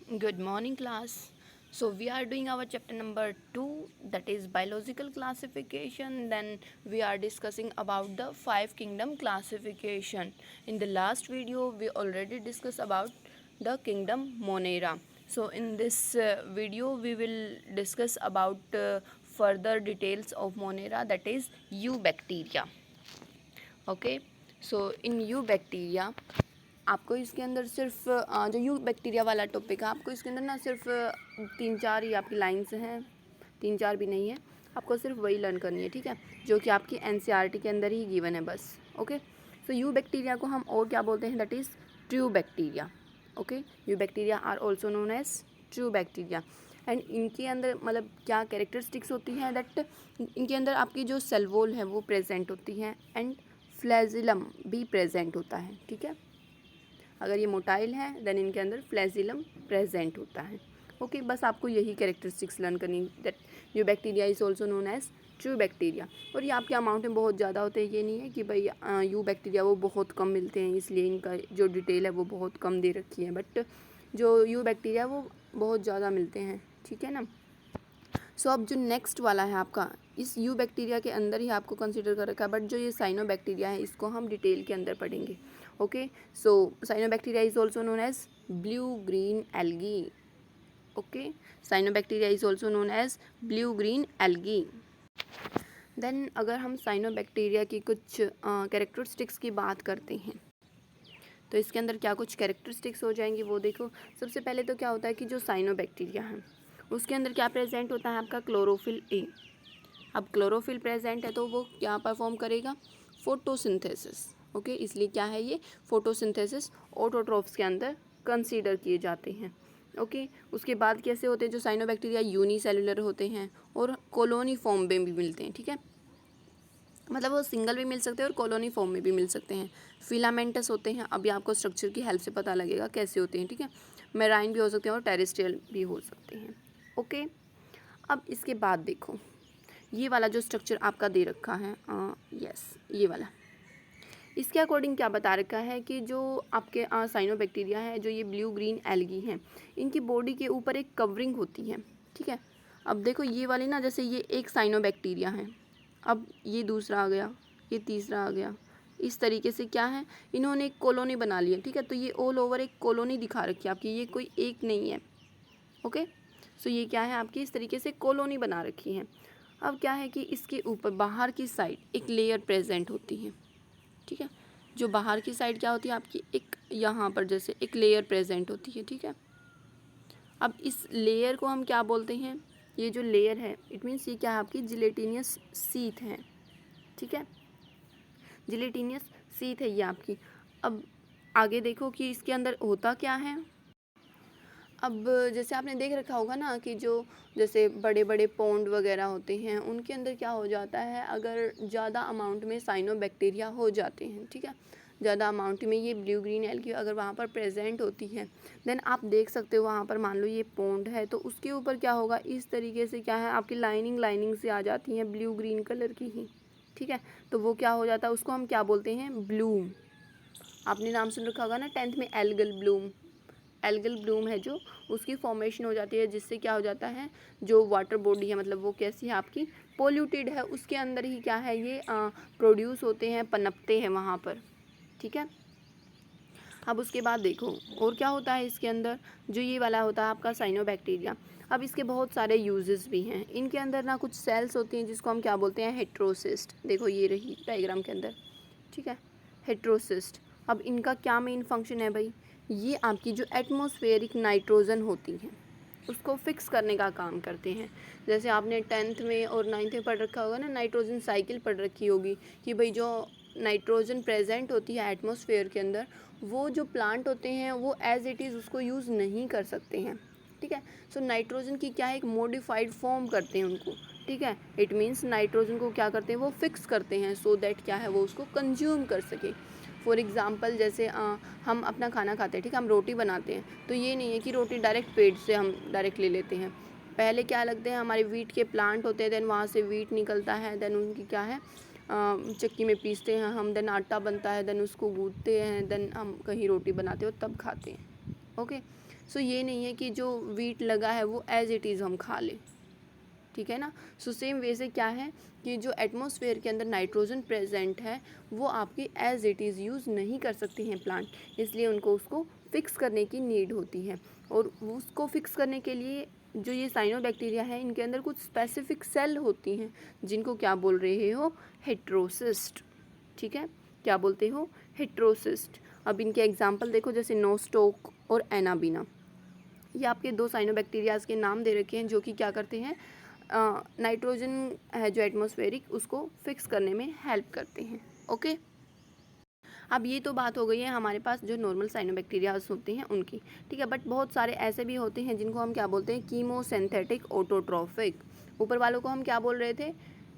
Good morning, class. So, we are doing our chapter number 2, that is biological classification. Then, we are discussing about the five kingdom classification. In the last video, we already discussed about the kingdom Monera. So, in this video, we will discuss about further details of Monera, that is Eubacteria. Okay so in you bacteria आपको इसके अंदर सिर्फ जो you bacteria वाला topic है आपको इसके अंदर ना सिर्फ 3-4 ही आपकी लाइंस हैं, 3-4 भी नहीं है, आपको सिर्फ वही लर्न करनी है, ठीक है, जो कि आपकी एनसीईआरटी के अंदर ही गिवन है बस. ओके सो यू बैक्टीरिया को हम और क्या बोलते हैं, that is true bacteria. Okay eubacteria are also known as true bacteria. And इनके अंदर मतलब क्या कैरेक्टरिस्टिक्स होती हैं, दैट इनके अंदर आपकी जो सेल वॉल है वो प्रेजेंट होती हैं एंड फ्लैजिलम भी प्रेजेंट होता है. ठीक है, अगर ये मोटाइल है देन इनके अंदर फ्लैजिलम प्रेजेंट होता है. ओके बस आपको यही कैरेक्टरिस्टिक्स लर्न करनी, that eubacteria is also known as true bacteria. और ये आपके अमाउंट में बहुत ज़्यादा होते हैं, ये नहीं है कि भाई यू बैक्टीरिया वो बहुत कम मिलते हैं इसलिए इनका जो डिटेल है वो बहुत कम दे रखी है, बट जो यू बैक्टीरिया वो बहुत ज़्यादा मिलते हैं. ठीक है ना. सो अब जो नेक्स्ट वाला है आपका, इस यू बैक्टीरिया के अंदर ही आपको कंसिडर कर रखा है, बट जो ये साइनो बैक्टीरिया है इसको हम डिटेल के अंदर पढ़ेंगे. Okay so cyanobacteria is also known as blue green algae. Okay cyanobacteria is also known as blue green algae. Then अगर हम साइनो बैक्टीरिया की कुछ कैरेक्टरिस्टिक्स की बात करते हैं तो इसके अंदर क्या कुछ कैरेक्टरिस्टिक्स हो जाएंगी वो देखो. सबसे पहले तो क्या होता है कि जो साइनो बैक्टीरिया है उसके अंदर क्या प्रेजेंट होता है आपका क्लोरोफिल ए. अब क्लोरोफिल प्रेजेंट है तो वो क्या परफॉर्म करेगा, फोटोसिंथेसिस. ओके इसलिए क्या है ये फोटोसिंथेसिस ऑटोट्रोफ्स के अंदर कंसीडर किए जाते हैं. ओके उसके बाद कैसे होते हैं जो साइनोबैक्टीरिया यूनिसेलुलर होते हैं और कॉलोनी फॉर्म में भी मिलते हैं. ठीक है, मतलब वो सिंगल भी मिल सकते हैं और कॉलोनी फॉर्म में भी मिल सकते हैं. फिलामेंटस होते हैं, अभी आपको स्ट्रक्चर की हेल्प से पता लगेगा कैसे होते हैं. ठीक है, मेराइन भी हो सकते हैं और टेरेस्ट्रियल भी हो सकते हैं. ओके अब इसके बाद देखो ये वाला जो स्ट्रक्चर आपका दे रखा है, यस ये वाला, इसके अकॉर्डिंग क्या बता रखा है कि जो आपके साइनोबैक्टीरिया है, जो ये ब्लू ग्रीन एल्गी हैं, इनकी बॉडी के ऊपर एक कवरिंग होती है. ठीक है, अब देखो ये वाली ना, जैसे ये एक साइनोबैक्टीरिया है, अब ये दूसरा आ गया, ये तीसरा आ गया, इस तरीके से क्या है इन्होंने एक कॉलोनी बना ली है. ठीक है, तो ये ऑल ओवर एक कॉलोनी दिखा रखी है आपकी, ये कोई एक नहीं है. ओके सो ये क्या है आपकी इस तरीके से कॉलोनी बना रखी है. अब क्या है कि इसके ऊपर बाहर की साइड एक लेयर प्रेजेंट होती है. ठीक है, जो बाहर की साइड क्या होती है आपकी, एक यहाँ पर जैसे एक लेयर प्रेजेंट होती है. ठीक है, अब इस लेयर को हम क्या बोलते हैं, ये जो लेयर है इट मीन्स ये क्या है आपकी जिलेटिनियस सीथ है. ठीक है, जिलेटिनियस सीथ है ये आपकी. अब आगे देखो कि इसके अंदर होता क्या है. अब जैसे आपने देख रखा होगा ना कि जो जैसे बड़े बड़े पॉन्ड वगैरह होते हैं उनके अंदर क्या हो जाता है, अगर ज़्यादा अमाउंट में साइनोबैक्टीरिया हो जाते हैं. ठीक है, ज़्यादा अमाउंट में ये ब्लू ग्रीन एल्गी अगर वहाँ पर प्रेजेंट होती है देन आप देख सकते हो वहाँ पर मान लो ये पॉन्ड है तो उसके ऊपर क्या होगा, इस तरीके से क्या है आपकी लाइनिंग से आ जाती हैं ब्लू ग्रीन कलर की ही. ठीक है, तो वो क्या हो जाता है उसको हम क्या बोलते हैं, ब्लूम. आपने नाम सुन रखा होगा ना 10th में एल्गल ब्लूम. एल्गल ब्लूम है जो उसकी फॉर्मेशन हो जाती है, जिससे क्या हो जाता है जो वाटर बॉडी है मतलब वो कैसी है आपकी पोल्यूटेड है, उसके अंदर ही क्या है ये प्रोड्यूस होते हैं, पनपते हैं वहाँ पर. ठीक है, अब उसके बाद देखो और क्या होता है इसके अंदर, जो ये वाला होता है आपका साइनोबैक्टीरिया. अब इसके बहुत सारे यूजेस भी हैं. इनके अंदर ना कुछ सेल्स होती हैं जिसको हम क्या बोलते हैं, हेट्रोसिस्ट. देखो ये रही डायग्राम के अंदर. ठीक है, हेट्रोसिस्ट. अब इनका क्या मेन फंक्शन है भाई, ये आपकी जो एटमॉस्फेरिक नाइट्रोजन होती है उसको फिक्स करने का काम करते हैं. जैसे आपने 10th में और 9th में पढ़ रखा होगा ना, नाइट्रोजन साइकिल पढ़ रखी होगी कि भाई जो नाइट्रोजन प्रेजेंट होती है एटमॉस्फेयर के अंदर वो जो प्लांट होते हैं वो एज इट इज़ उसको यूज़ नहीं कर सकते हैं. ठीक है, सो नाइट्रोजन की क्या है एक मॉडिफाइड फॉर्म करते हैं उनको. ठीक है, इट मीन्स नाइट्रोजन को क्या करते हैं वो फिक्स करते हैं सो दैट क्या है वो उसको कंज्यूम कर सके. फॉर एग्ज़ाम्पल जैसे हम अपना खाना खाते हैं, ठीक है, हम रोटी बनाते हैं तो ये नहीं है कि रोटी डायरेक्ट पेट से हम डायरेक्ट ले लेते हैं. पहले क्या लगते हैं हमारे वीट के प्लांट होते हैं, देन वहाँ से वीट निकलता है, देन उनकी क्या है चक्की में पीसते हैं हम, देन आटा बनता है, देन उसको गूँथते हैं, देन हम कहीं रोटी बनाते हो तब खाते हैं. ओके। सो ये नहीं है कि जो वीट लगा है वो एज इट इज़ हम खा लें, ठीक है ना। सो सेम वे से क्या है कि जो एटमॉस्फेयर के अंदर नाइट्रोजन प्रेजेंट है वो आपकी एज इट इज़ यूज़ नहीं कर सकती हैं प्लांट, इसलिए उनको उसको फिक्स करने की नीड होती है। और उसको फिक्स करने के लिए जो ये साइनोबैक्टीरिया है इनके अंदर कुछ स्पेसिफिक सेल होती हैं जिनको क्या बोल रहे हो, हेट्रोसिस्ट, ठीक है। क्या बोलते हो, हेट्रोसिस्ट। अब इनके एग्जाम्पल देखो, जैसे नोस्टोक और एनाबीना, ये आपके दो साइनोबैक्टीरियाज के नाम दे रखे हैं जो कि क्या करते हैं, नाइट्रोजन है जो एटमॉस्फेरिक उसको फिक्स करने में हेल्प करते हैं। ओके। अब ये तो बात हो गई है हमारे पास जो नॉर्मल साइनोबैक्टीरियाज होते हैं उनकी, ठीक है। बट बहुत सारे ऐसे भी होते हैं जिनको हम क्या बोलते हैं, कीमोसिंथेटिक ऑटोट्रॉफिक। ऊपर वालों को हम क्या बोल रहे थे,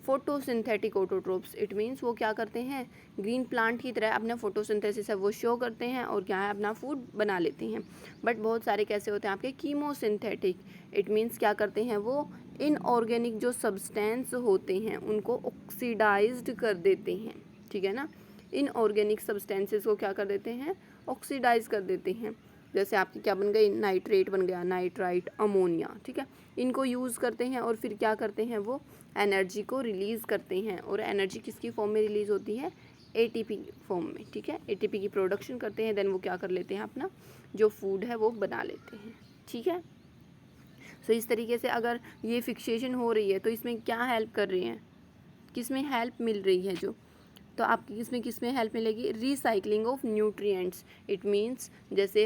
फोटोसिंथेटिक ऑटोट्रोप्स। इट मीन्स वो क्या करते हैं, ग्रीन प्लांट की तरह अपना फोटोसिंथेसिस है वो शो करते हैं और क्या है, अपना फूड बना लेते हैं। बट बहुत सारे कैसे होते हैं आपके, कीमोसिंथेटिक। इट मीन्स क्या करते हैं, वो इनऑर्गेनिक जो सब्सटेंस होते हैं उनको ऑक्सीडाइज्ड कर देते हैं, ठीक है ना। इनऑर्गेनिक सब्सटेंसेस को क्या कर देते हैं, ऑक्सीडाइज कर देते हैं। जैसे आपकी क्या बन गई, नाइट्रेट बन गया, नाइट्राइट, अमोनिया, ठीक है। इनको यूज़ करते हैं और फिर क्या करते हैं, वो एनर्जी को रिलीज़ करते हैं। और एनर्जी किसकी फॉर्म में रिलीज़ होती है, एटीपी फॉर्म में, ठीक है। एटीपी की प्रोडक्शन करते हैं, देन वो क्या कर लेते हैं, अपना जो फूड है वो बना लेते हैं, ठीक है। सो इस तरीके से अगर ये फिक्सेशन हो रही है तो इसमें क्या हेल्प कर रही हैं, किस में हेल्प मिल रही है जो, तो आपकी किस में हेल्प मिलेगी, recycling of nutrients. It means जैसे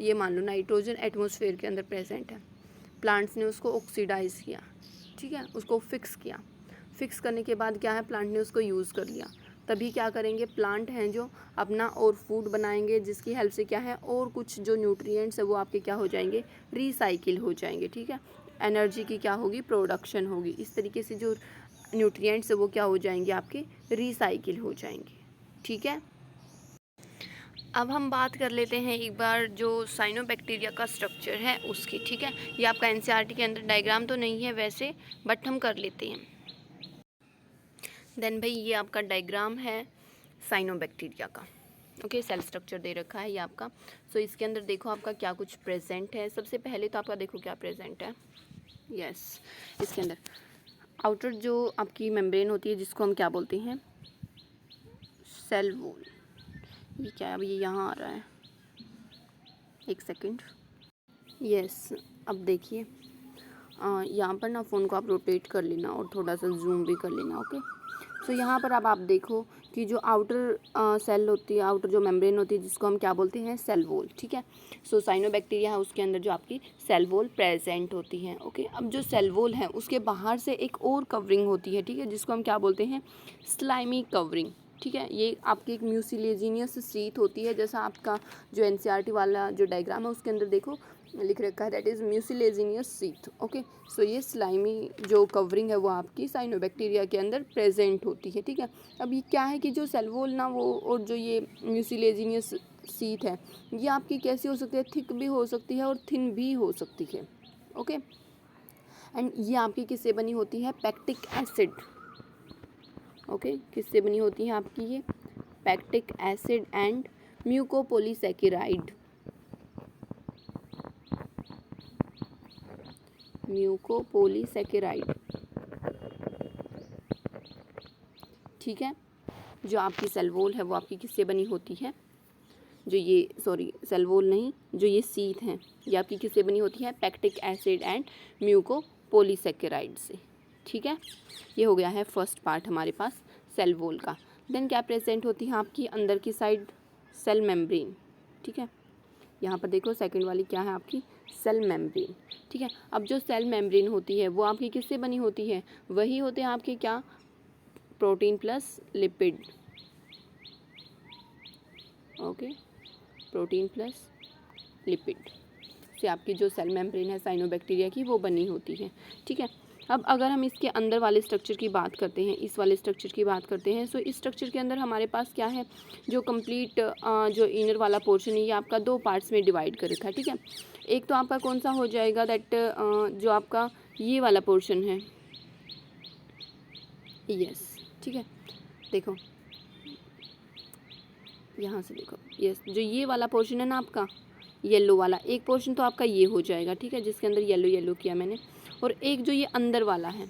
ये मान लो नाइट्रोजन एटमॉस्फेयर के अंदर प्रेजेंट है, प्लांट्स ने उसको ऑक्सीडाइज किया, ठीक है, उसको फिक्स किया। फिक्स करने के बाद क्या है, प्लांट ने उसको यूज़ कर लिया, तभी क्या करेंगे, प्लांट हैं जो अपना और फूड बनाएंगे जिसकी हेल्प से क्या है, और कुछ जो न्यूट्रिएंट्स है वो आपके क्या हो जाएंगे, रिसाइकिल हो जाएंगे, ठीक है। एनर्जी की क्या होगी, प्रोडक्शन होगी। इस तरीके से जो न्यूट्रिएंट्स है वो क्या हो जाएंगे, आपके रिसाइकिल हो जाएंगे, ठीक है। अब हम बात कर लेते हैं एक बार जो साइनोबैक्टीरिया का स्ट्रक्चर है उसकी, ठीक है। ये आपका एनसीईआरटी के अंदर डायग्राम तो नहीं है वैसे, बट हम कर लेते हैं। देन भाई ये आपका डायग्राम है साइनोबैक्टीरिया का, ओके। सेल स्ट्रक्चर दे रखा है ये आपका। सो इसके अंदर देखो आपका क्या कुछ प्रेजेंट है। सबसे पहले तो आपका देखो क्या प्रेजेंट है, यस। इसके अंदर आउटर जो आपकी मेम्ब्रेन होती है जिसको हम क्या बोलते हैं, सेल वॉल। ये क्या है, अब ये यहाँ आ रहा है, एक सेकंड, यस। अब देखिए यहाँ पर ना फ़ोन को आप रोटेट कर लेना और थोड़ा सा जूम भी कर लेना, ओके। सो यहाँ पर अब आप देखो कि जो आउटर सेल होती है, आउटर जो मेम्ब्रेन होती है जिसको हम क्या बोलते हैं, सेल वॉल, ठीक है। सो साइनोबैक्टीरिया है उसके अंदर जो आपकी सेल वॉल प्रेजेंट होती है, ओके। अब जो सेल वॉल है उसके बाहर से एक और कवरिंग होती है, ठीक है, जिसको हम क्या बोलते हैं, स्लाइमी कवरिंग, ठीक है। ये आपकी एक म्यूसिलेजिनियस शीट होती है, जैसा आपका जो एनसीईआरटी वाला जो डायग्राम है उसके अंदर देखो लिख रखा है, that is mucilaginous sheet, okay. So ये स्लाइमी जो कवरिंग है वो आपकी साइनोबैक्टीरिया के अंदर प्रेजेंट होती है, ठीक है। अब ये क्या है कि जो सेल वॉल ना वो और जो ये म्यूसिलेजिनियस शीट है ये आपकी कैसी हो सकती है, थिक भी हो सकती है और थिन भी हो सकती है, ओके। एंड ये आपकी किससे बनी होती है, पैक्टिक एसिड, ओके। किससे बनी होती है आपकी ये, पैक्टिक एसिड एंड म्यूकोपोलीसैकेराइड, म्यूकोपोलीसैकेराइड, ठीक है। जो आपकी सेल वॉल है वो आपकी किससे बनी होती है, जो ये सॉरी सेल वॉल नहीं, जो ये शीट है ये आपकी किससे बनी होती है, पैक्टिक एसिड एंड म्यूकोपोलीसैकेराइड से, ठीक है। ये हो गया है फर्स्ट पार्ट हमारे पास सेल वॉल का। देन क्या प्रेजेंट होती है आपकी अंदर की साइड, सेल मेम्ब्रेन, ठीक है। यहाँ पर देखो सेकंड वाली क्या है आपकी, सेल मेम्ब्रेन, ठीक है। अब जो सेल मेम्ब्रेन होती है वो आपकी किससे बनी होती है, वही होते हैं आपके क्या, protein plus lipid, okay. Protein plus lipid से आपकी जो सेल मेम्ब्रेन है साइनोबैक्टीरिया की वो बनी होती है, ठीक है। अब अगर हम इसके अंदर वाले स्ट्रक्चर की बात करते हैं, इस वाले स्ट्रक्चर की बात करते हैं, सो इस स्ट्रक्चर के अंदर हमारे पास क्या है, जो कंप्लीट जो इनर वाला पोर्शन है ये आपका दो पार्ट्स में डिवाइड कर रखा है, ठीक है। एक तो आपका कौन सा हो जाएगा, दैट जो आपका ये वाला पोर्शन है, यस, ठीक है। देखो यहाँ से देखो, यस, जो ये वाला पोर्शन है ना आपका, येलो वाला एक पोर्शन तो आपका ये हो जाएगा, ठीक है, जिसके अंदर येलो येलो किया मैंने। और एक जो ये अंदर वाला है,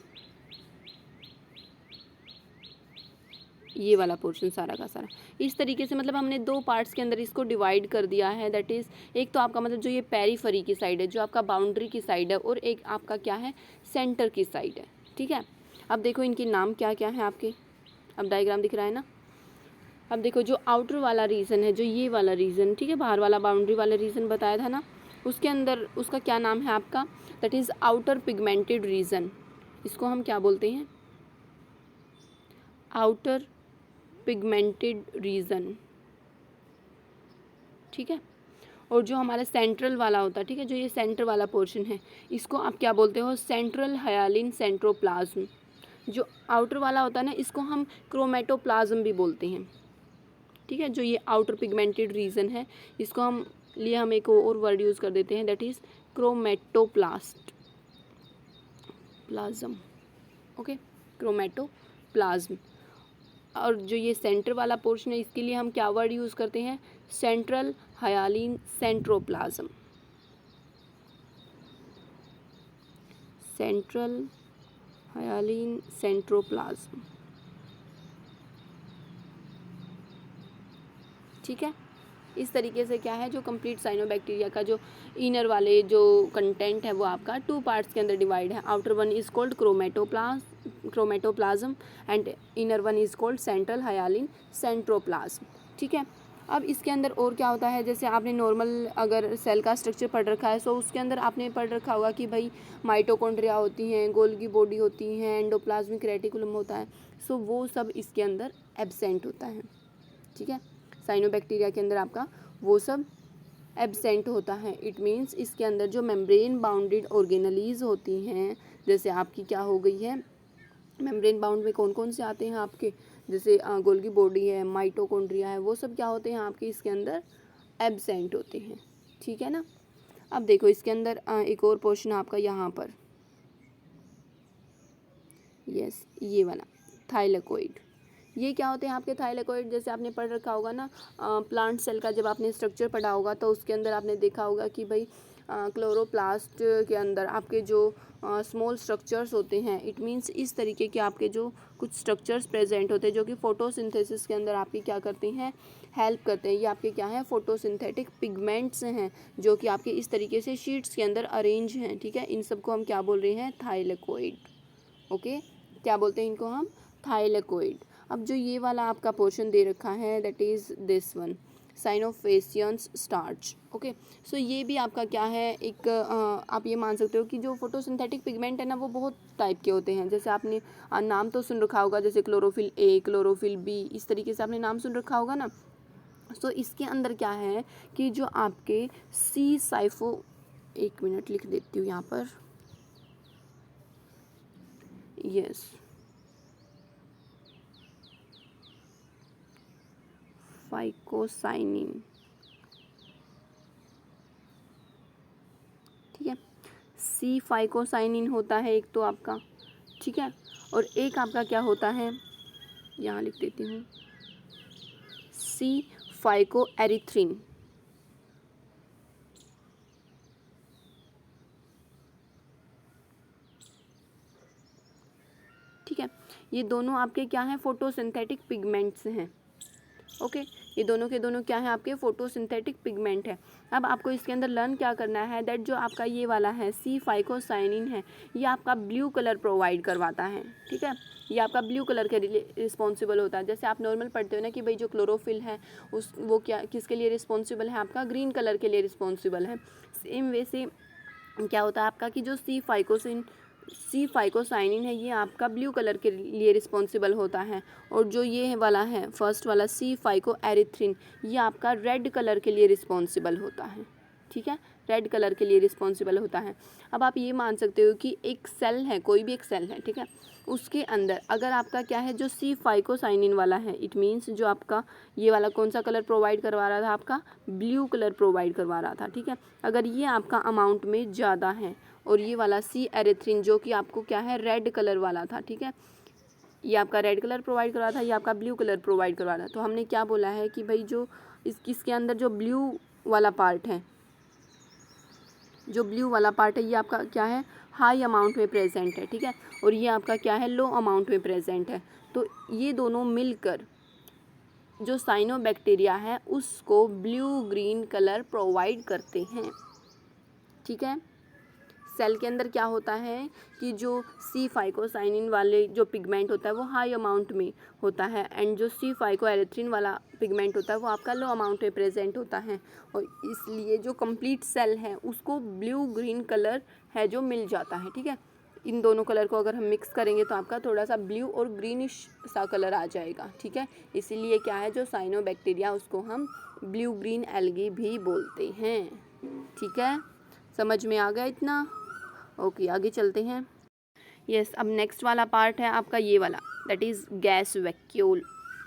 ये वाला पोर्शन सारा का सारा, इस तरीके से मतलब हमने दो पार्ट्स के अंदर इसको डिवाइड कर दिया है। दैट इज़ एक तो आपका मतलब जो ये पेरीफेरी की साइड है, जो आपका बाउंड्री की साइड है, और एक आपका क्या है, सेंटर की साइड है, ठीक है। अब देखो इनके नाम क्या क्या है आपके, अब डायग्राम दिख रहा है ना। अब देखो जो आउटर वाला रीजन है, जो ये वाला रीजन, ठीक है, बाहर वाला बाउंड्री वाला रीजन बताया था ना, उसके अंदर उसका क्या नाम है आपका, that is outer pigmented region. इसको हम क्या बोलते हैं, आउटर पिगमेंटेड रीजन, ठीक है। और जो हमारा सेंट्रल वाला होता है, ठीक है, जो ये सेंटर वाला पोर्शन है, इसको आप क्या बोलते हो, सेंट्रल हाइलाइन सेंट्रोप्लाज्म। जो आउटर वाला होता है ना, इसको हम क्रोमेटोप्लाज्म भी बोलते हैं, ठीक है। जो ये आउटर पिगमेंटेड रीजन है, इसको हम एक और वर्ड यूज़ कर देते हैं, दैट इज़ क्रोमेटोप्लास्ट प्लाज्म, ओके, क्रोमेटोप्लाज्म। और जो ये सेंटर वाला पोर्शन है, इसके लिए हम क्या वर्ड यूज़ करते हैं, central hyaline सेंट्रोप्लाज्म, central hyaline centroplasm, ठीक है। इस तरीके से क्या है, जो कंप्लीट साइनोबैक्टीरिया का जो इनर वाले जो कंटेंट है वो आपका टू पार्ट्स के अंदर डिवाइड है। Outer one is called chromatoplasm and inner one is called central hyaline centroplasm, ठीक है। अब इसके अंदर और क्या होता है, जैसे आपने नॉर्मल अगर सेल का स्ट्रक्चर पढ़ रखा है, सो उसके अंदर आपने पढ़ रखा होगा कि भाई माइटोकॉन्ड्रिया होती हैं, गोल्गी बॉडी होती हैं, एंडोप्लाज्मिक रेटिकुलम होता है, सो वो सब इसके अंदर एब्सेंट होता है, ठीक है। साइनोबैक्टीरिया के अंदर आपका वो सब एब्सेंट होता है। इट मीन्स इसके अंदर जो मेम्ब्रेन बाउंडेड ऑर्गेनलीज होती हैं, जैसे आपकी क्या हो गई है, मेम्ब्रेन बाउंड में कौन कौन से आते हैं आपके, जैसे गोल्गी बॉडी है, माइटोकॉन्ड्रिया है, वो सब क्या होते हैं आपके इसके अंदर एब्सेंट होते हैं, ठीक है ना। अब देखो इसके अंदर एक और पोर्शन आपका यहाँ पर, यस, ये वाला थाइलेकोइड। ये क्या होते हैं आपके थाइलेकोइड, जैसे आपने पढ़ रखा होगा ना प्लांट सेल का, जब आपने स्ट्रक्चर पढ़ा होगा तो उसके अंदर आपने देखा होगा कि भाई क्लोरोप्लास्ट के अंदर आपके जो स्मॉल स्ट्रक्चर्स होते हैं, इट मीन्स इस तरीके के आपके जो कुछ स्ट्रक्चर्स प्रेजेंट होते हैं, जो कि फोटोसिंथेसिस के अंदर आपकी क्या करते हैं, हेल्प करते हैं। ये आपके क्या है, फोटोसिंथेटिक पिगमेंट्स हैं, जो कि आपके इस तरीके से शीट्स के अंदर अरेंज हैं, ठीक है। इन सबको हम क्या बोल रहे हैं, थाइलेकोइड, ओके, क्या बोलते हैं इनको हम, थाइलेकोइड। अब जो ये वाला आपका पोर्शन दे रखा है, that is this one, cyanophycean starch, okay. So ये भी आपका क्या है, एक आप ये मान सकते हो कि जो फोटोसिंथेटिक पिगमेंट है ना, वो बहुत टाइप के होते हैं। जैसे आपने नाम तो सुन रखा होगा, जैसे क्लोरोफिल ए, क्लोरोफिल बी, इस तरीके से आपने नाम सुन रखा होगा ना। सो इसके अंदर क्या है कि जो आपके सी साइफो, एक मिनट लिख देती हूँ यहाँ पर, यस, फाइकोसाइनिन, ठीक है, सी फाइकोसाइनिन होता है एक तो आपका, ठीक है। और एक आपका क्या होता है, यहाँ लिख देती हूँ, सी फाइको एरिथ्रिन, ठीक है। ये दोनों आपके क्या हैं, फोटोसिंथेटिक पिगमेंट्स हैं, ओके। ये दोनों के दोनों क्या है, आपके फोटोसिंथेटिक पिगमेंट है। अब आपको इसके अंदर लर्न क्या करना है, दैट जो आपका ये वाला है सी फाइकोसाइनिन है, ये आपका ब्लू कलर प्रोवाइड करवाता है, ठीक है। ये आपका ब्लू कलर के लिए रिस्पॉन्सिबल होता है। जैसे आप नॉर्मल पढ़ते हो ना कि भाई जो क्लोरोफिल है उस वो क्या किसके लिए रिस्पॉन्सिबल है, आपका ग्रीन कलर के लिए रिस्पॉन्सिबल है। सेम वे से क्या होता है आपका कि जो सी फाइकोसाइनिन है, ये आपका ब्लू कलर के लिए रिस्पॉन्सिबल होता है। और जो ये वाला है फर्स्ट वाला सी फाइको एरिथ्रिन, ये आपका रेड कलर के लिए रिस्पॉन्सिबल होता है, ठीक है, रेड कलर के लिए रिस्पॉन्सिबल होता है। अब आप ये मान सकते हो कि एक सेल है, कोई भी एक सेल है, ठीक है, उसके अंदर अगर आपका क्या है, जो सी फाइकोसाइनिन वाला है, इट मीन्स जो आपका ये वाला कौन सा कलर प्रोवाइड करवा रहा था, आपका ब्लू कलर प्रोवाइड करवा रहा था, ठीक है। अगर ये आपका अमाउंट में ज़्यादा है, और ये वाला सी एरिथ्रिन जो कि आपको क्या है, रेड कलर वाला था, ठीक है, ये आपका रेड कलर प्रोवाइड करवा था, ये आपका ब्लू कलर प्रोवाइड करवा रहा था। तो हमने क्या बोला है कि भाई जो इसके अंदर जो ब्लू वाला पार्ट है, जो ब्लू वाला पार्ट है ये आपका क्या है, हाई अमाउंट में प्रेजेंट है, ठीक है, और ये आपका क्या है, लो अमाउंट में प्रेजेंट है। तो ये दोनों मिलकर जो साइनोबैक्टीरिया है उसको ब्लू ग्रीन कलर प्रोवाइड करते हैं, ठीक है। सेल के अंदर क्या होता है कि जो C फाइकोसाइनिन वाले जो पिगमेंट होता है वो हाई अमाउंट में होता है, एंड जो C फाइकोएरिथ्रिन वाला पिगमेंट होता है वो आपका लो अमाउंट में प्रेजेंट होता है, और इसलिए जो कंप्लीट सेल है उसको ब्लू ग्रीन कलर है जो मिल जाता है, ठीक है। इन दोनों कलर को अगर हम मिक्स करेंगे तो आपका थोड़ा सा ब्लू और ग्रीनिश सा कलर आ जाएगा, ठीक है। इसीलिए क्या है, जो साइनोबैक्टीरिया उसको हम ब्लू ग्रीन एल्गी भी बोलते हैं, ठीक है। समझ में आ गया इतना? ओके, आगे चलते हैं। यस, अब नेक्स्ट वाला पार्ट है आपका ये वाला, दैट इज़ गैस वैक्यूल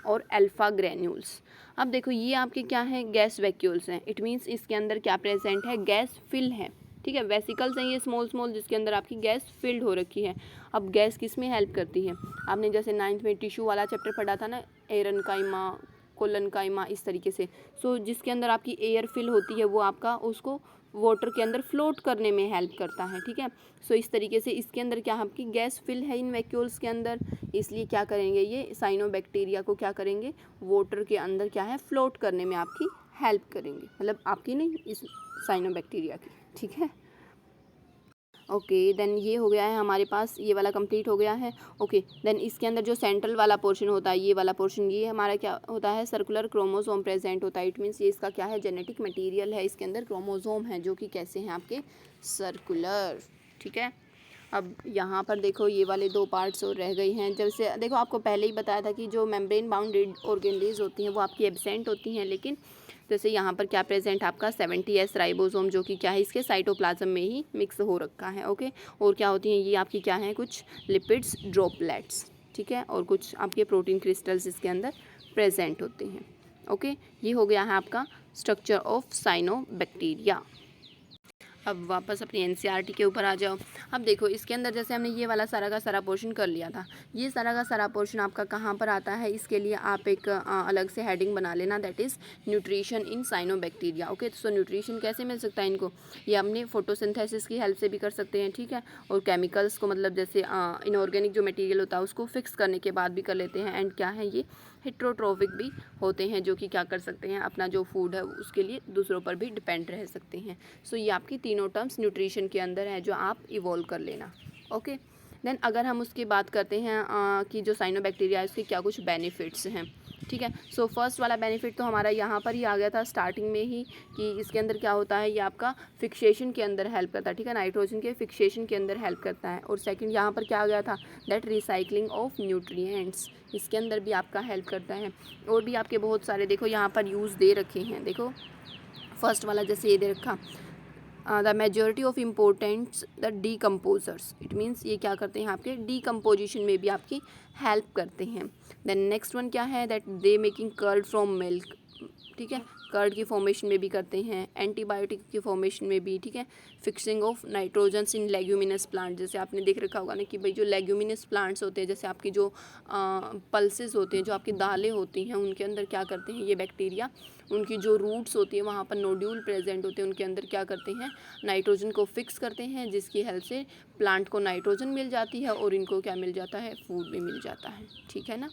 और अल्फा ग्रेन्यूल्स। अब देखो ये आपके क्या है, गैस वैक्यूल्स हैं। इट मीन्स इसके अंदर क्या प्रेजेंट है, गैस फिल है, ठीक है। वेसिकल्स हैं ये स्मॉल स्मॉल जिसके अंदर आपकी गैस फिल्ड हो रखी है। अब गैस किस में हेल्प करती है, आपने जैसे 9th में टिश्यू वाला चैप्टर पढ़ा था ना, एरनकाइमा, कोलनकाइमा, इस तरीके से। सो जिसके अंदर आपकी एयर फिल होती है वो आपका उसको वाटर के अंदर फ्लोट करने में हेल्प करता है, ठीक है। सो इस तरीके से इसके अंदर क्या आपकी गैस फिल है इन वैक्यूल्स के अंदर, इसलिए क्या करेंगे, ये साइनोबैक्टीरिया को क्या करेंगे, वाटर के अंदर क्या है, फ्लोट करने में आपकी हेल्प करेंगे, मतलब आपकी नहीं, इस साइनोबैक्टीरिया की, ठीक है। ओके, देन ये हो गया है हमारे पास, ये वाला कंप्लीट हो गया है। ओके, देन इसके अंदर जो सेंट्रल वाला पोर्शन होता है, ये वाला पोर्शन, ये हमारा क्या होता है, सर्कुलर क्रोमोसोम प्रेजेंट होता है। इट मीन्स ये इसका क्या है, जेनेटिक मटेरियल है, इसके अंदर क्रोमोसोम है जो कि कैसे हैं आपके, सर्कुलर, ठीक है। अब यहाँ पर देखो ये वाले दो पार्ट्स और रह गई हैं। जैसे देखो आपको पहले ही बताया था कि जो मेम्ब्रेन बाउंडेड ऑर्गेनेल्स होती हैं वो आपकी एब्सेंट होती हैं, लेकिन जैसे यहाँ पर क्या प्रेजेंट है आपका 70S राइबोसोम, जो कि क्या है, इसके साइटोप्लाज्म में ही मिक्स हो रखा है, ओके। और क्या होती हैं ये आपकी क्या है, कुछ लिपिड्स ड्रॉपलेट्स, ठीक है, और कुछ आपके प्रोटीन क्रिस्टल्स इसके अंदर प्रेजेंट होते हैं, ओके। ये हो गया है आपका स्ट्रक्चर ऑफ साइनोबैक्टीरिया। अब वापस अपनी NCERT के ऊपर आ जाओ। अब देखो इसके अंदर जैसे हमने ये वाला सारा का सारा पोर्शन कर लिया था, ये सारा का सारा पोर्शन आपका कहाँ पर आता है, इसके लिए आप एक अलग से हेडिंग बना लेना, that is nutrition in cyanobacteria, okay. So nutrition कैसे मिल सकता है इनको, ये हमने फोटोसिंथेसिस की हेल्प से भी कर सकते हैं, ठीक है, और केमिकल्स को मतलब जैसे इनऑर्गेनिक जो मटीरियल होता है उसको फिक्स करने के बाद भी कर लेते हैं, एंड क्या है ये हेट्रोट्रोफिक भी होते हैं, जो कि क्या कर सकते हैं, अपना जो फूड है उसके लिए दूसरों पर भी डिपेंड रह सकते हैं। सो ये आपकी तीनों टर्म्स न्यूट्रिशन के अंदर है जो आप इवॉल्व कर लेना, ओके। देन अगर हम उसकी बात करते हैं कि जो साइनोबैक्टीरिया है उसके क्या कुछ बेनिफिट्स हैं, ठीक है। सो फर्स्ट वाला बेनिफिट तो हमारा यहाँ पर ही आ गया था स्टार्टिंग में ही, कि इसके अंदर क्या होता है, ये आपका फिक्सेशन के अंदर हेल्प करता है, ठीक है, नाइट्रोजन के फिक्सेशन के अंदर हेल्प करता है। और सेकंड यहाँ पर क्या आ गया था, दैट रिसाइकलिंग ऑफ न्यूट्रिएंट्स, इसके अंदर भी आपका हेल्प करता है। और भी आपके बहुत सारे देखो यहाँ पर यूज़ दे रखे हैं, देखो फर्स्ट वाला जैसे ये दे रखा, the majority of importance the decomposers, it means ये क्या करते हैं आपके डीकम्पोजिशन में भी आपकी हेल्प करते हैं। देन नेक्स्ट वन क्या है, that they making curd from milk, ठीक है, कर्ड की फॉर्मेशन में भी करते हैं, एंटीबायोटिक की फॉर्मेशन में भी, ठीक है, fixing of nitrogens in leguminous plant, जैसे आपने देख रखा होगा ना कि भाई जो लेग्यूमिनस प्लांट्स होते हैं, जैसे आपकी जो पल्सेस होते हैं, जो आपकी दालें होती हैं, उनके अंदर क्या करते हैं ये बैक्टीरिया, उनकी जो रूट्स होती है वहाँ पर नोड्यूल प्रेजेंट होते हैं, उनके अंदर क्या करते हैं, नाइट्रोजन को फिक्स करते हैं, जिसकी हेल्प से प्लांट को नाइट्रोजन मिल जाती है और इनको क्या मिल जाता है, फूड भी मिल जाता है, ठीक है ना।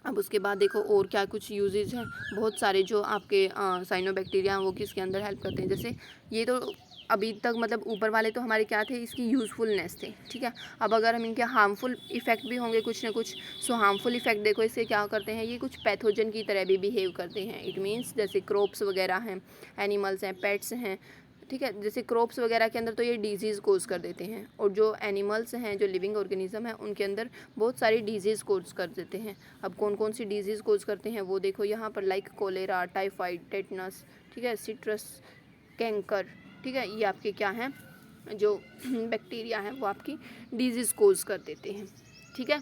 अब उसके बाद देखो और क्या कुछ यूजेज हैं, बहुत सारे जो आपके साइनोबैक्टीरिया हैं वो किसके अंदर हेल्प करते हैं। जैसे ये तो अभी तक मतलब ऊपर वाले तो हमारे क्या थे, इसकी यूज़फुलनेस थे, ठीक है। अब अगर हम इनके हार्मफुल इफ़ेक्ट भी होंगे कुछ ना कुछ, सो हार्मफुल इफ़ेक्ट देखो इससे क्या करते हैं, ये कुछ पैथोजन की तरह भी बिहेव करते हैं। इट मीन्स जैसे क्रॉप्स वगैरह हैं, एनिमल्स हैं, पेट्स हैं, ठीक है, जैसे क्रॉप्स वगैरह के अंदर तो ये डिजीज़ कोज कर देते हैं, और जो एनिमल्स हैं, जो लिविंग ऑर्गेनिज्म है, उनके अंदर बहुत सारी डिजीज़ कोज कर देते हैं। अब कौन कौन सी डिजीज़ कोज करते हैं वो देखो यहाँ पर, लाइक कोलेरा, टाइफाइड, टेटनस, ठीक है, सिट्रस कैंकर, ठीक है, ये आपके क्या हैं, जो बैक्टीरिया हैं वो आपकी डिजीज़ कोज कर देते हैं, ठीक है।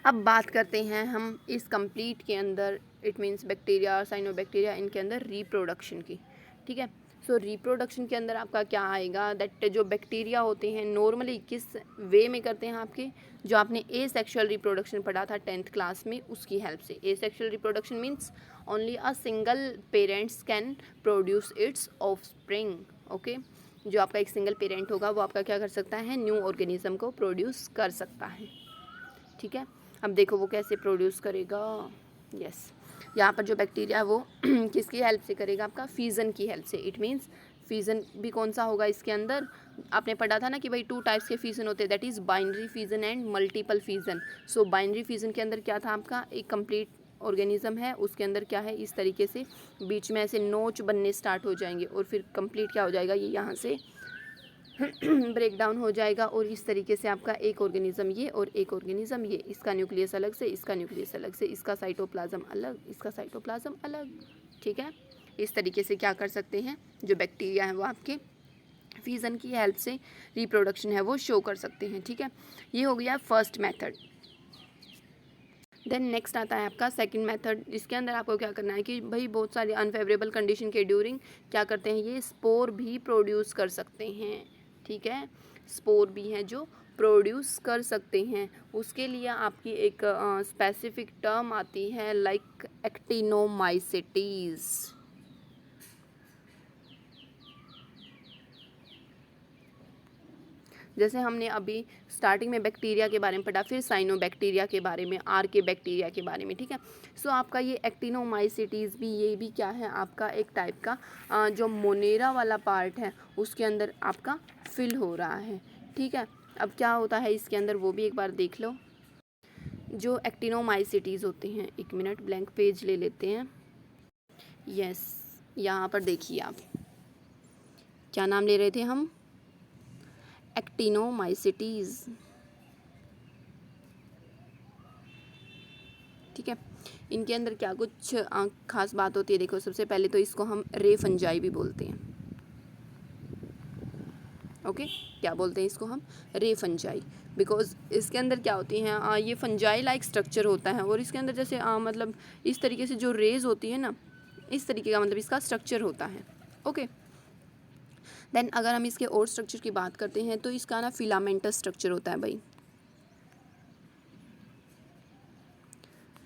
अब बात करते हैं हम इस कंप्लीट के अंदर, इट मीन्स बैक्टीरिया और साइनोबैक्टीरिया, इनके अंदर रिप्रोडक्शन की, ठीक है। सो रिप्रोडक्शन के अंदर आपका क्या आएगा, दैट जो बैक्टीरिया होते हैं नॉर्मली किस वे में करते हैं आपके, जो आपने ए सेक्शुअल रिप्रोडक्शन पढ़ा था 10th क्लास में, उसकी हेल्प से। Asexual reproduction means only a single parents can produce its offspring. Okay, जो आपका एक सिंगल पेरेंट होगा वो आपका क्या कर सकता है, न्यू ऑर्गेनिज्म को प्रोड्यूस कर सकता है। ठीक है, अब देखो वो कैसे प्रोड्यूस करेगा। यस, यहाँ पर जो बैक्टीरिया है वो किसकी हेल्प से करेगा, आपका फीजन की हेल्प से। इट मीन्स फीजन भी कौन सा होगा इसके अंदर, आपने पढ़ा था ना कि भाई 2 टाइप्स के फीजन होते हैं, that is binary fission and multiple fission. So binary fission के अंदर क्या था, आपका एक कंप्लीट ऑर्गेनिज्म है, उसके अंदर क्या है, इस तरीके से बीच में ऐसे नोच बनने स्टार्ट हो जाएंगे और फिर कंप्लीट क्या हो जाएगा, ये यहाँ से ब्रेक डाउन हो जाएगा और इस तरीके से आपका एक ऑर्गेनिज्म ये और एक ऑर्गेनिज्म ये, इसका न्यूक्लियस अलग से, इसका न्यूक्लियस अलग से, इसका साइटोप्लाज्म अलग, इसका साइटोप्लाज्म अलग। ठीक है, इस तरीके से क्या कर सकते हैं, जो बैक्टीरिया हैं वो आपके फीजन की हेल्प से रिप्रोडक्शन है वो शो कर सकते हैं। ठीक है, ये हो गया फर्स्ट मेथड। देन नेक्स्ट आता है आपका सेकंड मेथड। इसके अंदर आपको क्या करना है कि भाई बहुत सारी अनफेवरेबल कंडीशन के ड्यूरिंग क्या करते हैं, ये स्पोर भी प्रोड्यूस कर सकते हैं। ठीक है, स्पोर भी हैं जो प्रोड्यूस कर सकते हैं। उसके लिए आपकी एक स्पेसिफिक टर्म आती है लाइक एक्टिनोमाइसिटीज़। जैसे हमने अभी स्टार्टिंग में बैक्टीरिया के बारे में पढ़ा, फिर साइनोबैक्टीरिया के बारे में, आर्के बैक्टीरिया के बारे में। ठीक है, सो आपका ये एक्टिनोमाइसिटीज़ भी, ये भी क्या है, आपका एक टाइप का जो मोनेरा वाला पार्ट है उसके अंदर आपका फिल हो रहा है। ठीक है, अब क्या होता है इसके अंदर वो भी एक बार देख लो। जो एक्टिनोमाइसिटीज़ होते हैं, 1 मिनट ब्लैंक पेज ले लेते हैं। यस, यहाँ पर देखिए आप क्या नाम ले रहे थे हम, एक्टिनोमाइसिटीज़। ठीक है, इनके अंदर क्या कुछ खास बात होती है, देखो सबसे पहले तो इसको हम रे फंजाई भी बोलते हैं। ओके, क्या बोलते हैं इसको हम, रे फंजाई, बिकॉज इसके अंदर क्या होती हैं, ये फंजाई लाइक स्ट्रक्चर होता है और इसके अंदर जैसे मतलब इस तरीके से जो रेज होती है ना, इस तरीके का मतलब इसका स्ट्रक्चर होता है। ओके, देन अगर हम इसके और स्ट्रक्चर की बात करते हैं तो इसका ना फिलामेंटस स्ट्रक्चर होता है भाई।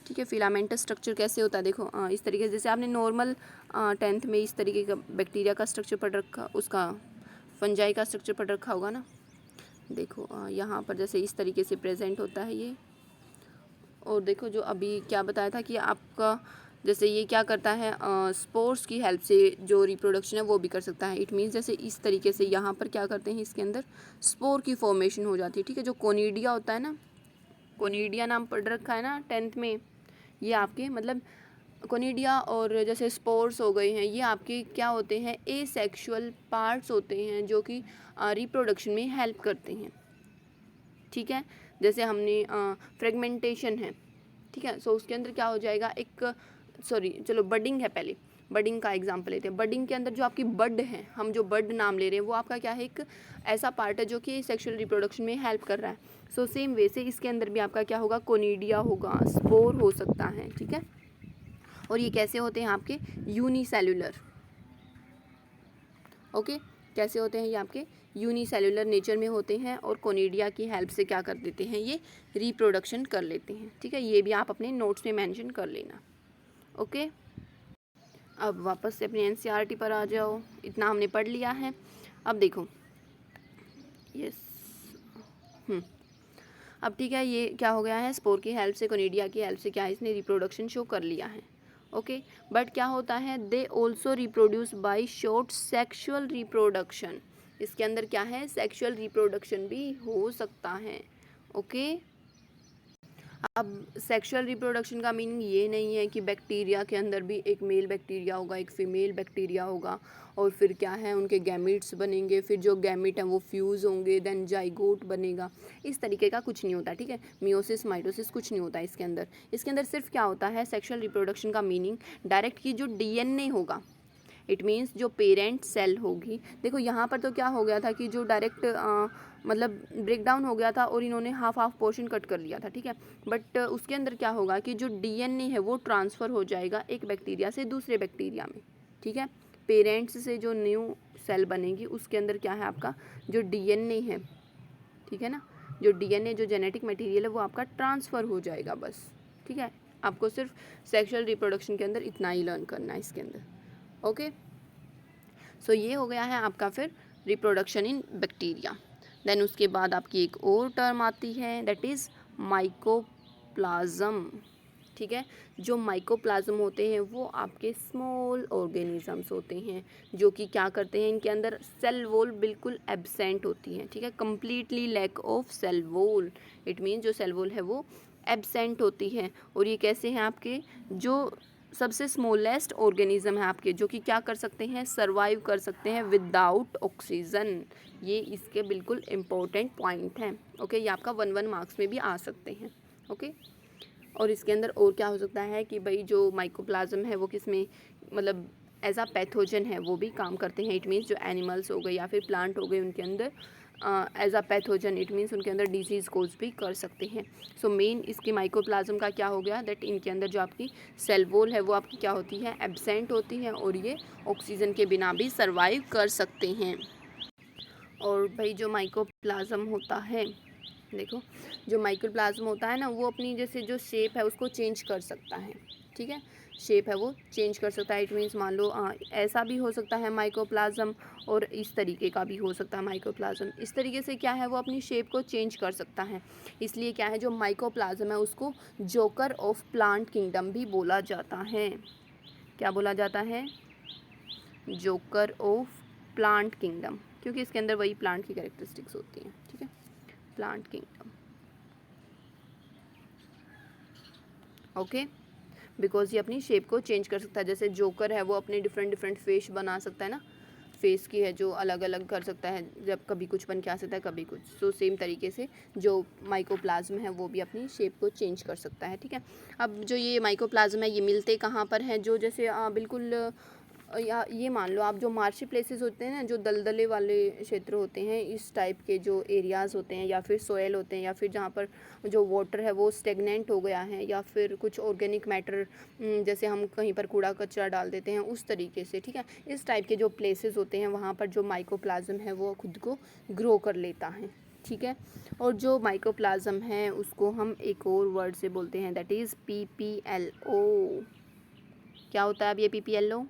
ठीक है, फिलामेंटस स्ट्रक्चर कैसे होता है, देखो इस तरीके से, जैसे आपने नॉर्मल 10th में इस तरीके का बैक्टीरिया का स्ट्रक्चर पढ़ रखा, उसका फंजाई का स्ट्रक्चर पढ़ रखा होगा ना। देखो यहाँ पर जैसे इस तरीके से प्रेजेंट होता है ये, और देखो जो अभी क्या बताया था कि आपका जैसे ये क्या करता है, स्पोर्स की हेल्प से जो रिप्रोडक्शन है वो भी कर सकता है। इट मीन्स जैसे इस तरीके से यहाँ पर क्या करते हैं, इसके अंदर स्पोर की फॉर्मेशन हो जाती है। ठीक है, जो कोनिडिया होता है ना, कोनिडिया नाम पढ़ रखा है ना 10th में, ये आपके मतलब कोनिडिया और जैसे स्पोर्स हो गए हैं, ये आपके क्या होते हैं, एसेक्सुअल पार्ट्स होते हैं जो कि रिप्रोडक्शन में हेल्प करते हैं। ठीक है, जैसे हमने फ्रेगमेंटेशन है। ठीक है, सो उसके अंदर क्या हो जाएगा, एक सॉरी चलो बडिंग है, पहले बडिंग का एग्जांपल लेते हैं। बडिंग के अंदर जो आपकी बड है, हम जो बड नाम ले रहे हैं वो आपका क्या है, एक ऐसा पार्ट है जो कि सेक्सुअल रिप्रोडक्शन में हेल्प कर रहा है। सो सेम वे से इसके अंदर भी आपका क्या होगा, कोनिडिया होगा, स्पोर हो सकता है। ठीक है, और ये कैसे होते हैं आपके, यूनिसेल्युलर। ओके, कैसे होते हैं ये आपके यूनिसेल्युलर नेचर में होते हैं और कोनिडिया की हेल्प से क्या कर देते हैं, ये रिप्रोडक्शन कर लेते हैं। ठीक है, ये भी आप अपने नोट्स में मेंशन कर लेना। ओके, अब वापस से अपनी एनसीईआरटी पर आ जाओ, इतना हमने पढ़ लिया है। अब देखो, यस, अब ठीक है, ये क्या हो गया है, स्पोर की हेल्प से, कोनिडिया की हेल्प से क्या है, इसने रिप्रोडक्शन शो कर लिया है। ओके, बट क्या होता है, they also reproduce by short sexual reproduction. इसके अंदर क्या है, सेक्शुअल रिप्रोडक्शन भी हो सकता है। ओके, अब सेक्सुअल रिप्रोडक्शन का मीनिंग ये नहीं है कि बैक्टीरिया के अंदर भी एक मेल बैक्टीरिया होगा, एक फीमेल बैक्टीरिया होगा, और फिर क्या है, उनके गैमीट्स बनेंगे, फिर जो गैमीट हैं वो फ्यूज़ होंगे, देन जाइगोट बनेगा। इस तरीके का कुछ नहीं होता। ठीक है, मियोसिस माइटोसिस कुछ नहीं होता इसके अंदर। इसके अंदर सिर्फ क्या होता है, सेक्सुअल रिप्रोडक्शन का मीनिंग डायरेक्ट की जो डीएनए होगा, इट मीन्स जो पेरेंट सेल होगी। देखो यहाँ पर तो क्या हो गया था कि जो डायरेक्ट मतलब ब्रेक डाउन हो गया था और इन्होंने हाफ पोर्शन कट कर लिया था। ठीक है, बट उसके अंदर क्या होगा कि जो डीएनए है वो ट्रांसफ़र हो जाएगा एक बैक्टीरिया से दूसरे बैक्टीरिया में। ठीक है, पेरेंट्स से जो न्यू सेल बनेगी उसके अंदर क्या है आपका जो डीएनए है, ठीक है ना, जो डीएनए जो जेनेटिक मटेरियल है वो आपका ट्रांसफ़र हो जाएगा बस, ठीक है। आपको सिर्फ सेक्सुअल रिप्रोडक्शन के अंदर इतना ही लर्न करना है इसके अंदर, ओके। सो ये हो गया है आपका फिर रिप्रोडक्शन इन बैक्टीरिया। देन उसके बाद आपकी एक और टर्म आती है दैट इज़ माइकोप्लाज्म, ठीक है। जो माइकोप्लाज्म होते हैं वो आपके स्मॉल ऑर्गेनिजम्स होते हैं जो कि क्या करते हैं, इनके अंदर सेल वॉल बिल्कुल एब्सेंट होती है, ठीक है, completely lack of cell wall. It mean जो सेल वॉल है वो एब्सेंट होती है। और ये कैसे हैं आपके जो सबसे स्मॉलेस्ट ऑर्गेनिज्म है आपके जो कि क्या कर सकते हैं, सर्वाइव कर सकते हैं विदाउट ऑक्सीजन। ये इसके बिल्कुल इम्पोर्टेंट पॉइंट हैं, ओके। ये आपका 1 मार्क्स में भी आ सकते हैं, ओके। और इसके अंदर और क्या हो सकता है कि भाई जो माइकोप्लाज्म है वो किस में मतलब एज अ पैथोजन है वो भी काम करते हैं। इट मीन्स जो एनिमल्स हो गए या फिर प्लांट हो गए उनके अंदर as a pathogen, it means उनके अंदर डिजीज़ कोज भी कर सकते हैं। सो मेन इसकी माइकोप्लाज्म का क्या हो गया दैट इनके अंदर जो आपकी सेल वॉल है वो आपकी क्या होती है, एब्सेंट होती है और ये ऑक्सीजन के बिना भी सर्वाइव कर सकते हैं। और भाई जो माइकोप्लाज्म होता है, देखो जो माइक्रोप्लाज्म होता है ना वो अपनी जैसे जो शेप है उसको चेंज कर सकता है, ठीक है, शेप है वो चेंज कर सकता है। इट मीन्स मान लो ऐसा भी हो सकता है माइक्रोप्लाज्म और इस तरीके का भी हो सकता है माइक्रोप्लाज्म। इस तरीके से क्या है वो अपनी शेप को चेंज कर सकता है। इसलिए क्या है जो माइक्रोप्लाज्म है उसको जोकर ऑफ प्लांट किंगडम भी बोला जाता है। क्या बोला जाता है, जोकर ऑफ प्लांट किंगडम, क्योंकि इसके अंदर वही प्लांट की कैरेक्टरिस्टिक्स होती हैं, ठीक है, प्लांट किंगडम, ओके। बिकॉज ये अपनी शेप को चेंज कर सकता है। जैसे जोकर है वो अपने डिफरेंट डिफरेंट फेस बना सकता है ना, फेस की है जो अलग अलग कर सकता है, जब कभी कुछ बन के आ सकता है कभी कुछ। सो सेम तरीके से जो माइकोप्लाज्म है वो भी अपनी शेप को चेंज कर सकता है, ठीक है। अब जो ये माइकोप्लाज्म है ये मिलते कहाँ पर हैं, जो जैसे बिल्कुल या ये मान लो आप जो मार्शी प्लेसेस होते हैं ना, जो दलदले वाले क्षेत्र होते हैं, इस टाइप के जो एरियाज़ होते हैं या फिर सोयल होते हैं या फिर जहाँ पर जो वाटर है वो स्टेगनेंट हो गया है या फिर कुछ ऑर्गेनिक मैटर जैसे हम कहीं पर कूड़ा कचरा डाल देते हैं उस तरीके से, ठीक है, इस टाइप के जो प्लेसेस होते हैं वहाँ पर जो माइकोप्लाज्म है वो खुद को ग्रो कर लेता है, ठीक है। और जो माइकोप्लाज्म है उसको हम एक और वर्ड से बोलते हैं दैट इज़ PPLO। क्या होता है अब ये PPLO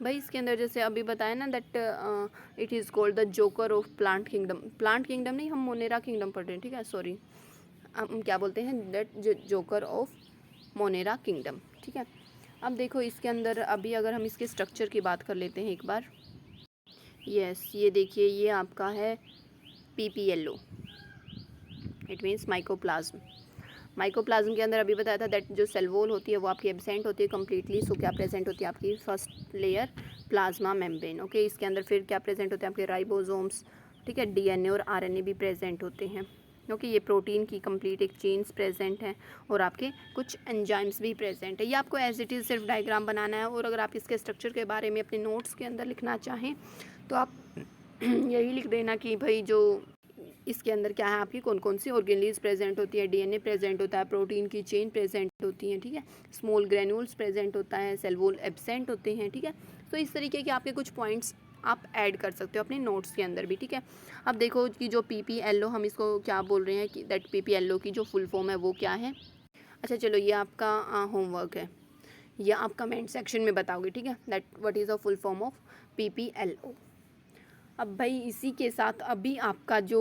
भाई, इसके अंदर जैसे अभी बताया ना that it is called the joker of plant kingdom. Plant kingdom नहीं, हम मोनेरा किंगडम पढ़ रहे हैं, ठीक है, सॉरी। हम क्या बोलते हैं that joker of Monera kingdom, ठीक है। अब देखो इसके अंदर अभी अगर हम इसके स्ट्रक्चर की बात कर लेते हैं एक बार। यस, ये देखिए ये आपका है PPLO, it means mycoplasma. Mycoplasma के अंदर अभी बताया था दैट जो सेल वॉल होती है वो आपकी एब्सेंट होती है कम्प्लीटली। सो क्या प्रेजेंट होती है आपकी first layer plasma membrane, okay. इसके अंदर फिर क्या प्रेजेंट होते हैं आपके राइबोसोम्स, ठीक है, DNA और RNA भी प्रेजेंट होते हैं, ओके। ये प्रोटीन की कंप्लीट एक चेन्स प्रेजेंट है और आपके कुछ एंजाइम्स भी प्रेजेंट है। ये आपको एज इट इज़ सिर्फ डायग्राम बनाना है और अगर आप इसके स्ट्रक्चर के बारे में अपने नोट्स के अंदर लिखना चाहें तो आप यही लिख देना कि भाई जो इसके अंदर क्या है आपकी कौन कौन सी ऑर्गेनीज प्रेजेंट होती है, DNA प्रेजेंट होता है, प्रोटीन की चेन प्रेजेंट होती है, ठीक है, स्मॉल ग्रेन्यूल्स प्रेजेंट होता है, सेल वॉल एब्सेंट होते हैं, ठीक है। तो इस तरीके के आपके कुछ पॉइंट्स आप ऐड कर सकते हो अपने नोट्स के अंदर भी, ठीक है। अब देखो कि जो PPLO हम इसको क्या बोल रहे हैं कि दैट PPLO की जो फुल फॉर्म है वो क्या है। अच्छा चलो ये आपका होमवर्क है, ये आप कमेंट सेक्शन में बताओगे, ठीक है, that what is the full form of PPLO। अब भाई इसी के साथ अभी आपका जो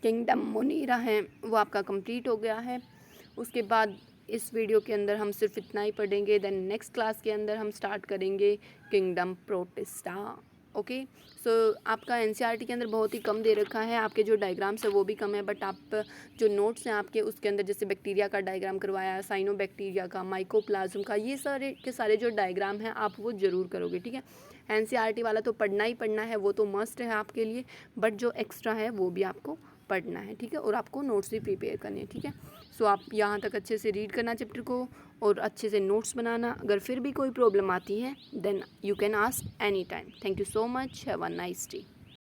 किंगडम मोनेरा है वो आपका कंप्लीट हो गया है। उसके बाद इस वीडियो के अंदर हम सिर्फ इतना ही पढ़ेंगे, देन नेक्स्ट क्लास के अंदर हम स्टार्ट करेंगे किंगडम प्रोटिस्टा, ओके। सो आपका NCERT के अंदर बहुत ही कम दे रखा है, आपके जो डायग्राम्स है वो भी कम है, बट आप जो नोट्स हैं आपके उसके अंदर जैसे बैक्टीरिया का डायग्राम करवाया है, साइनोबैक्टीरिया का, माइकोप्लाज्म का, ये सारे के सारे जो डायग्राम हैं आप वो ज़रूर करोगे, ठीक है। NCERT वाला तो पढ़ना ही पढ़ना है, वो तो मस्ट है आपके लिए, बट जो एक्स्ट्रा है वो भी आपको पढ़ना है, ठीक है, और आपको नोट्स भी प्रिपेयर करने हैं, ठीक है। सो आप यहाँ तक अच्छे से रीड करना चैप्टर को और अच्छे से नोट्स बनाना। अगर फिर भी कोई प्रॉब्लम आती है then you can ask any time. Thank you so much, have a nice day.